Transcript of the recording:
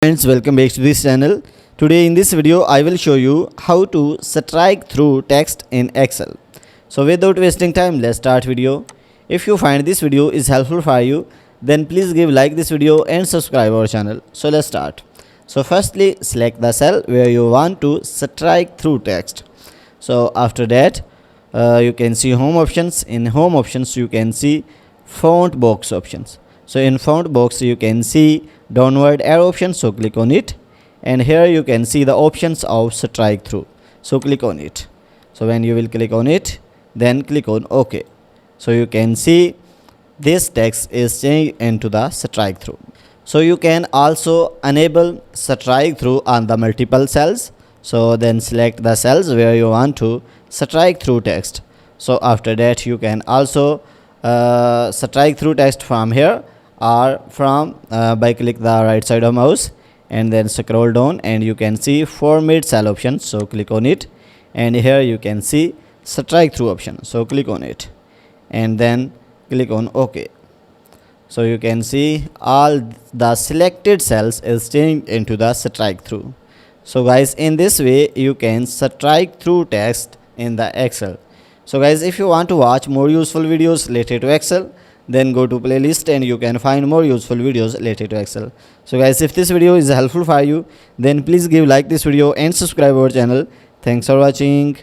Friends, welcome back to this channel. Today in this video I will show you how to strike through text in Excel. So without wasting time, let's start video. If you find this video is helpful for you, then please give like this video and subscribe our channel. So let's start. So firstly, select the cell where you want to strike through text. So after that, you can see home options. In home options you can see font box options. So in font box you can see downward arrow option, so click on it, and here you can see the options of strike through, so click on it. So when you will click on it, then click on OK. So you can see this text is changed into the strike through. So you can also enable strike through on the multiple cells. So then select the cells where you want to strike through text. So after that you can also strike through text from here or from by click the right side of mouse and then scroll down, and you can see format cell option, so click on it, and here you can see strike through option, so click on it and then click on OK. So you can see all the selected cells is changed into the strike through. So guys, in this way you can strike through text in the Excel. So guys, if you want to watch more useful videos related to Excel, then go to playlist and you can find more useful videos related to Excel. So guys, if this video is helpful for you, then please give like this video and subscribe our channel. Thanks for watching.